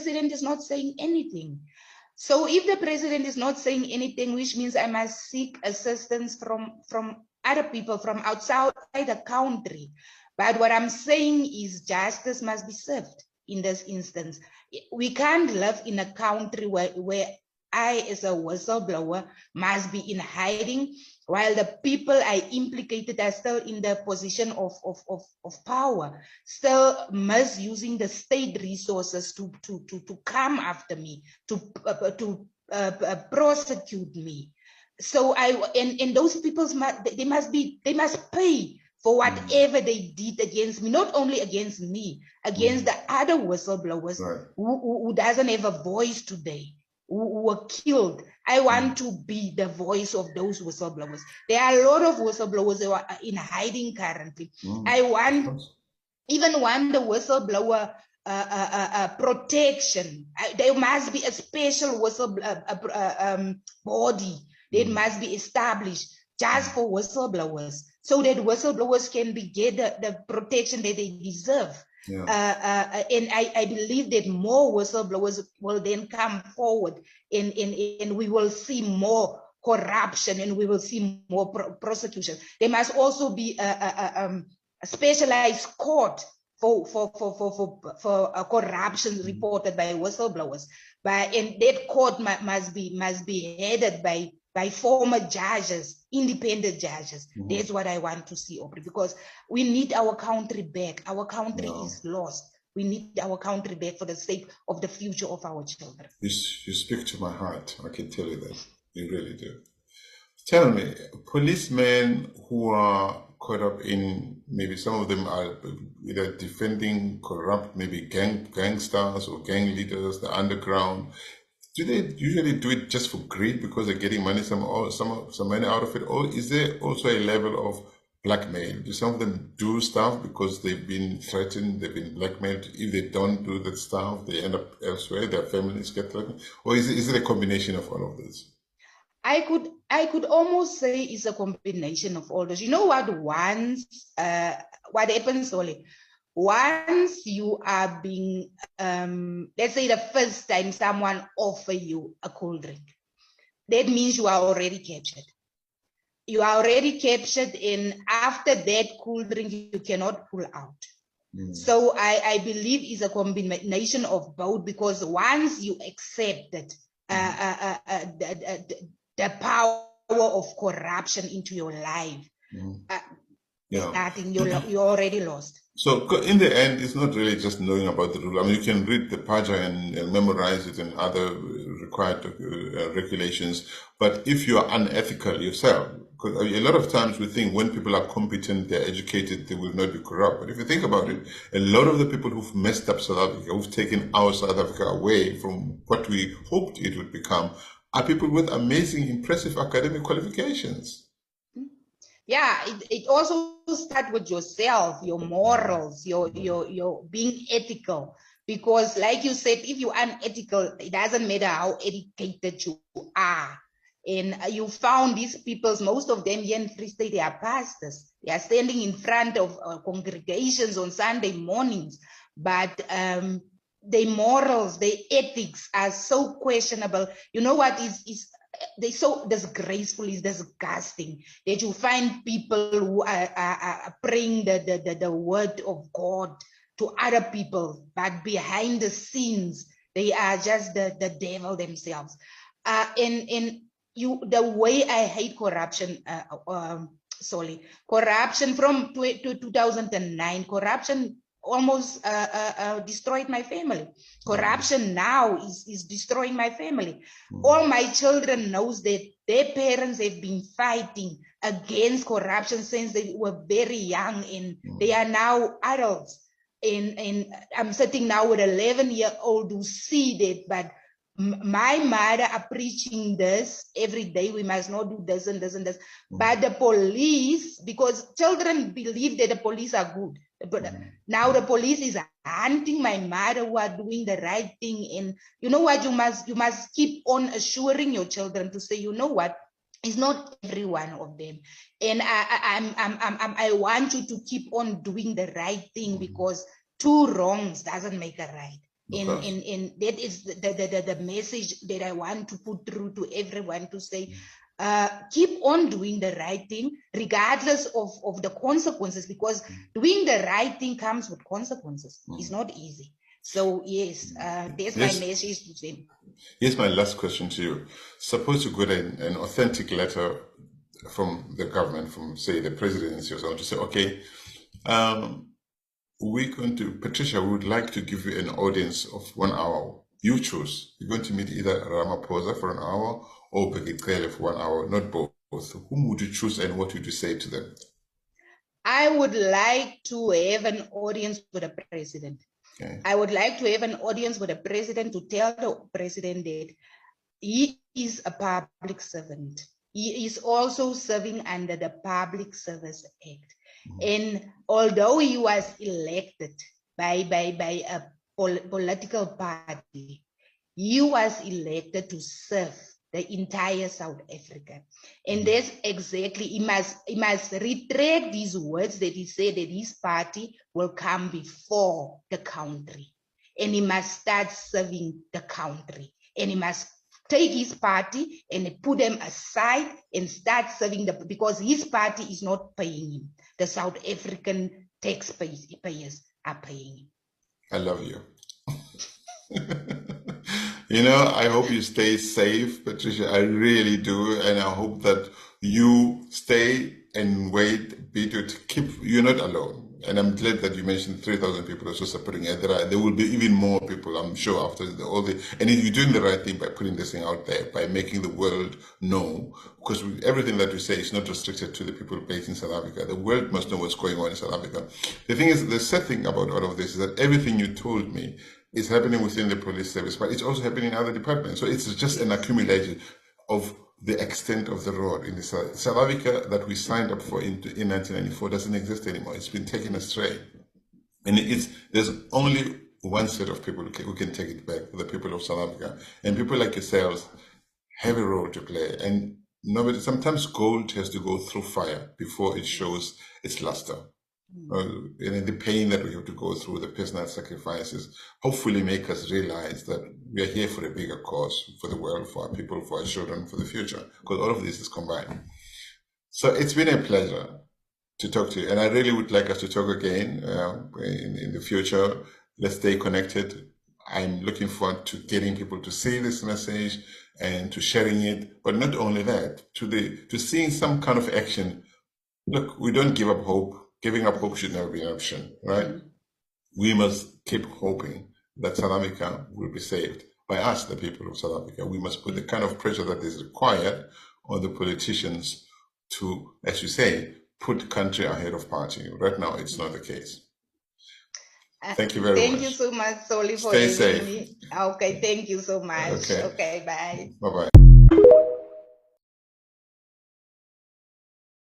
president is not saying anything. So if the president is not saying anything, which means I must seek assistance from other people from outside the country. But what I'm saying is justice must be served in this instance. We can't live in a country where I, as a whistleblower, must be in hiding while the people I implicated are still in the position of power, still misusing the state resources to come after me, to prosecute me. So and those people they must pay for whatever they did against me, not only against me, against the other whistleblowers who doesn't have a voice today, who were killed. I want to be the voice of those whistleblowers. There are a lot of whistleblowers who are in hiding currently. I even want the whistleblower protection. There must be a special body that must be established just for whistleblowers, so that whistleblowers can get the protection that they deserve. And I believe that more whistleblowers will then come forward, and we will see more corruption, and we will see more prosecution. There must also be a specialized court for corruption reported by whistleblowers. And that court must be headed by former judges, independent judges. That's what I want to see, Aubrey, because we need our country back. Our country is lost. We need our country back for the sake of the future of our children. You speak to my heart. I can tell you that. You really do. Tell me, policemen who are caught up in, maybe some of them are either defending corrupt, maybe gangsters or gang leaders, the underground. Do they usually do it just for greed because they're getting money, some money out of it, or is there also a level of blackmail? Do some of them do stuff because they've been threatened, they've been blackmailed? If they don't do that stuff, they end up elsewhere, their families get threatened, or is it a combination of all of this? I could almost say it's a combination of all those. You know what? What happens, Cele? Once you are being, let's say the first time someone offer you a cold drink, that means you are already captured. You are already captured, and after that cool drink, you cannot pull out. So I believe it's a combination of both, because once you accept that the power of corruption into your life, starting, you're already lost. So in the end, it's not really just knowing about the rule. I mean, you can read the Paja and memorize it and other required regulations. But if you are unethical yourself, because a lot of times we think when people are competent, they're educated, they will not be corrupt. But if you think about it, a lot of the people who've messed up South Africa, who've taken our South Africa away from what we hoped it would become, are people with amazing, impressive academic qualifications. Yeah, it also starts with yourself, your morals, your being ethical. Because like you said, if you're unethical, it doesn't matter how educated you are. And you found these people, most of them here in Free State, they are pastors. They are standing in front of congregations on Sunday mornings. But their morals, their ethics are so questionable. You know what they're so disgraceful, is disgusting, that you find people who are praying the word of God to other people, but behind the scenes, they are just the devil themselves. The way I hate corruption, corruption from 2009, corruption almost destroyed my family. Corruption now is destroying my family. All my children knows that their parents have been fighting against corruption since they were very young, and they are now adults. And I'm sitting now with an 11-year-old who see that, but my mother are preaching this every day. We must not do this and this and this. But the police, because children believe that the police are good, but now the police is hunting my mother who are doing the right thing. And you know what? You must keep on assuring your children to say, you know what? It's not every one of them. And I want you to keep on doing the right thing, because two wrongs doesn't make a right. And that is the message that I want to put through to everyone, to say, keep on doing the right thing regardless of the consequences, because doing the right thing comes with consequences. It's not easy. So yes, that's my message to them. Here's my last question to you. Suppose you got an authentic letter from the government, from say the presidency or someone, to say, okay, we're going to, Patricia, we would like to give you an audience of 1 hour. You choose. You're going to meet either Ramaphosa for an hour or Bheki Cele for 1 hour, not both. Whom would you choose and what would you say to them? I would like to have an audience with the president. Okay. I would like to have an audience with the president, to tell the president that he is a public servant. He is also serving under the Public Service Act. And although he was elected by a political party, he was elected to serve the entire South Africa. And that's exactly, he must retract these words that he said that his party will come before the country. And he must start serving the country. And he must take his party and put them aside and start serving because his party is not paying him. The South African taxpayers are paying him. I love you. You know, I hope you stay safe, Patricia. I really do. And I hope that you stay and wait, you're not alone. And I'm glad that you mentioned 3,000 people also supporting it. There will be even more people, I'm sure, after and you're doing the right thing by putting this thing out there, by making the world know, because everything that we say is not restricted to the people based in South Africa. The world must know what's going on in South Africa. The thing is, the sad thing about all of this is that everything you told me is happening within the police service, but it's also happening in other departments. So it's just an accumulation of the extent of the road in South Africa that we signed up for in 1994 doesn't exist anymore. It's been taken astray. And there's only one set of people who can take it back, the people of South Africa. And people like yourselves have a role to play. And sometimes gold has to go through fire before it shows its luster. And the pain that we have to go through, the personal sacrifices, hopefully make us realize that we are here for a bigger cause, for the world, for our people, for our children, for the future, because all of this is combined. So it's been a pleasure to talk to you, and I really would like us to talk again in the future. Let's stay connected. I'm looking forward to getting people to see this message and to sharing it, but not only that, to seeing some kind of action. Look, we don't give up hope. Giving up hope should never be an option, right? We must keep hoping that South Africa will be saved by us, the people of South Africa. We must put the kind of pressure that is required on the politicians to, as you say, put country ahead of party. Right now, it's not the case. Thank you very much. Thank you so much, Cele, for Stay safe. me. Okay, thank you so much. Okay, bye. Bye-bye.